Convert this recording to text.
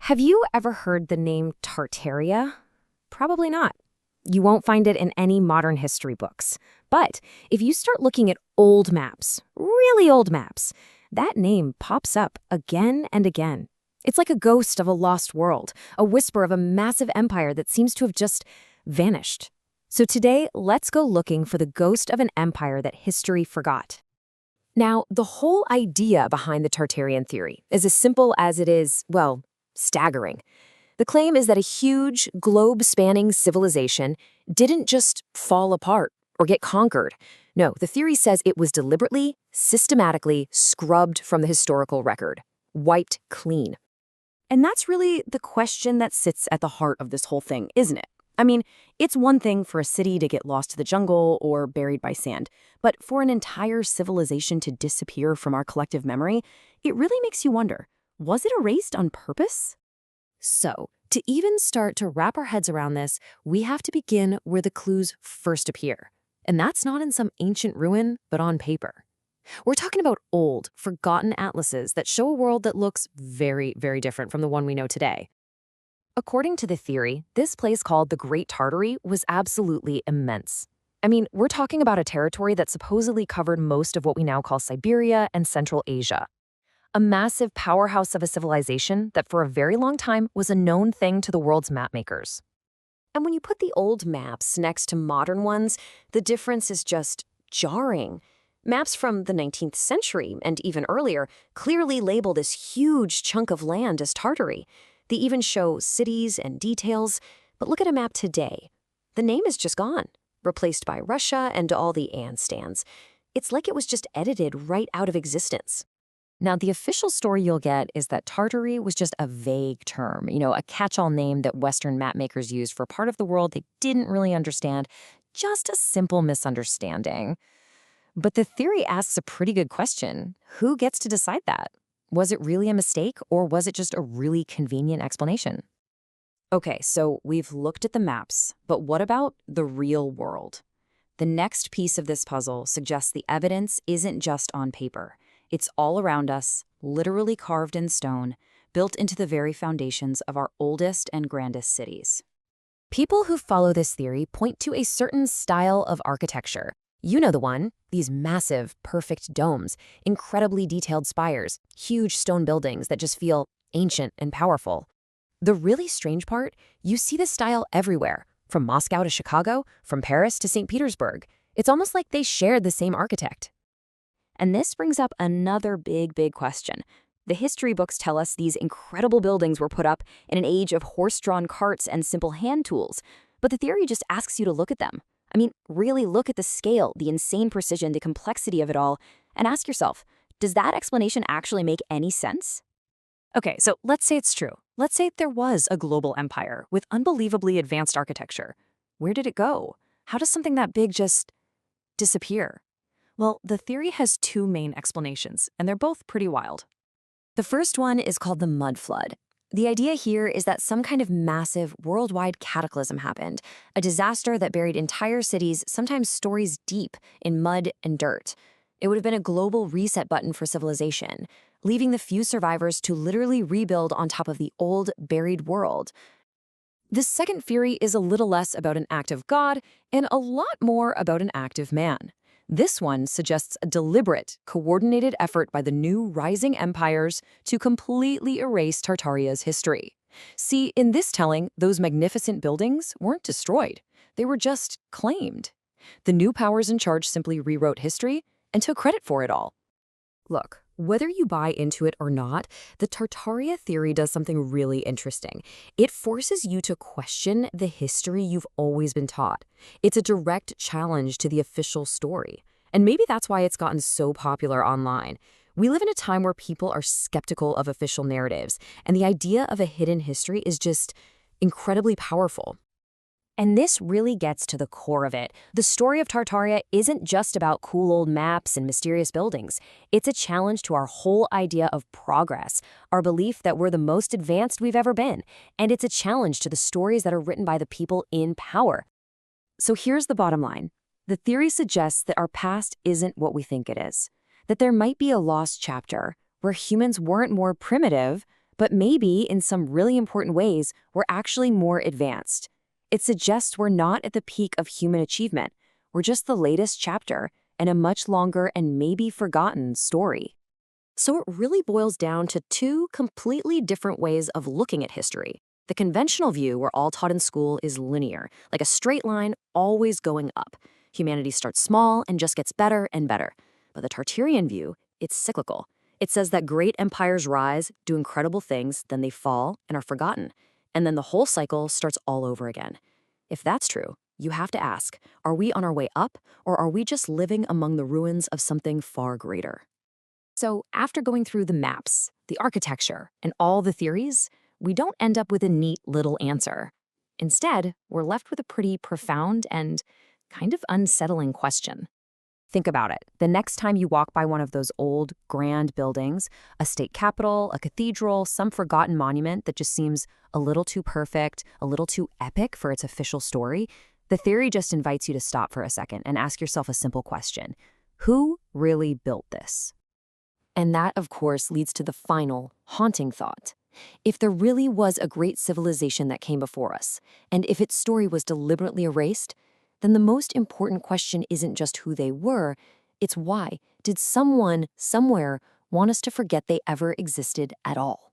Have you ever heard the name Tartaria? Probably not. You won't find it in any modern history books. But if you start looking at old maps, really old maps, that name pops up again and again. It's like a ghost of a lost world, a whisper of a massive empire that seems to have just vanished. So today, let's go looking for the ghost of an empire that history forgot. Now, the whole idea behind the Tartarian theory is as simple as it is, well, staggering. The claim is that a huge, globe-spanning civilization didn't just fall apart or get conquered. No, the theory says it was deliberately, systematically scrubbed from the historical record, wiped clean. And that's really the question that sits at the heart of this whole thing, isn't it? I mean, it's one thing for a city to get lost to the jungle or buried by sand, but for an entire civilization to disappear from our collective memory, it really makes you wonder, was it erased on purpose? So, to even start to wrap our heads around this, we have to begin where the clues first appear. And that's not in some ancient ruin, but on paper. We're talking about old, forgotten atlases that show a world that looks very, very different from the one we know today. According to the theory, this place called the Great Tartary was absolutely immense. I mean, we're talking about a territory that supposedly covered most of what we now call Siberia and Central Asia. A massive powerhouse of a civilization that for a very long time was a known thing to the world's mapmakers. And when you put the old maps next to modern ones, the difference is just jarring. Maps from the 19th century and even earlier clearly label this huge chunk of land as Tartary. They even show cities and details, but look at a map today. The name is just gone, replaced by Russia and all the "and" stands. It's like it was just edited right out of existence. Now, the official story you'll get is that Tartary was just a vague term, a catch-all name that Western mapmakers used for part of the world they didn't really understand, just a simple misunderstanding. But the theory asks a pretty good question. Who gets to decide that? Was it really a mistake, or was it just a really convenient explanation? Okay, so we've looked at the maps, but what about the real world? The next piece of this puzzle suggests the evidence isn't just on paper. It's all around us, literally carved in stone, built into the very foundations of our oldest and grandest cities. People who follow this theory point to a certain style of architecture. You know the one, these massive, perfect domes, incredibly detailed spires, huge stone buildings that just feel ancient and powerful. The really strange part, you see this style everywhere, from Moscow to Chicago, from Paris to St. Petersburg. It's almost like they shared the same architect. And this brings up another big question. The history books tell us these incredible buildings were put up in an age of horse-drawn carts and simple hand tools, but the theory just asks you to look at them. I mean, really look at the scale, the insane precision, the complexity of it all, and ask yourself, does that explanation actually make any sense? Okay, so let's say it's true. Let's say there was a global empire with unbelievably advanced architecture. Where did it go? How does something that big just disappear? Well, the theory has two main explanations, and they're both pretty wild. The first one is called the mud flood. The idea here is that some kind of massive worldwide cataclysm happened, a disaster that buried entire cities, sometimes stories deep, in mud and dirt. It would have been a global reset button for civilization, leaving the few survivors to literally rebuild on top of the old, buried world. The second theory is a little less about an act of God and a lot more about an act of man. This one suggests a deliberate, coordinated effort by the new rising empires to completely erase Tartaria's history. See, in this telling, those magnificent buildings weren't destroyed. They were just claimed. The new powers in charge simply rewrote history and took credit for it all. Look, whether you buy into it or not, the Tartaria theory does something really interesting. It forces you to question the history you've always been taught. It's a direct challenge to the official story. And maybe that's why it's gotten so popular online. We live in a time where people are skeptical of official narratives, and the idea of a hidden history is just incredibly powerful. And this really gets to the core of it. The story of Tartaria isn't just about cool old maps and mysterious buildings. It's a challenge to our whole idea of progress, our belief that we're the most advanced we've ever been. And it's a challenge to the stories that are written by the people in power. So here's the bottom line. The theory suggests that our past isn't what we think it is. That there might be a lost chapter where humans weren't more primitive, But maybe, in some really important ways, we're actually more advanced. It suggests we're not at the peak of human achievement. We're just the latest chapter in a much longer and maybe forgotten story. So it really boils down to two completely different ways of looking at history. The conventional view we're all taught in school is linear, like a straight line always going up. Humanity starts small and just gets better and better. But the Tartarian view, it's cyclical. It says that great empires rise, do incredible things, then they fall and are forgotten. And then the whole cycle starts all over again. If that's true, you have to ask, are we on our way up, or are we just living among the ruins of something far greater? So, after going through the maps, the architecture, and all the theories, we don't end up with a neat little answer. Instead, we're left with a pretty profound and kind of unsettling question. Think about it. The next time you walk by one of those old, grand buildings, a state capitol, a cathedral, some forgotten monument that just seems a little too perfect, a little too epic for its official story, the theory just invites you to stop for a second and ask yourself a simple question. Who really built this? And that, of course, leads to the final, haunting thought. If there really was a great civilization that came before us, and if its story was deliberately erased, then the most important question isn't just who they were, it's why. Did someone, somewhere, want us to forget they ever existed at all?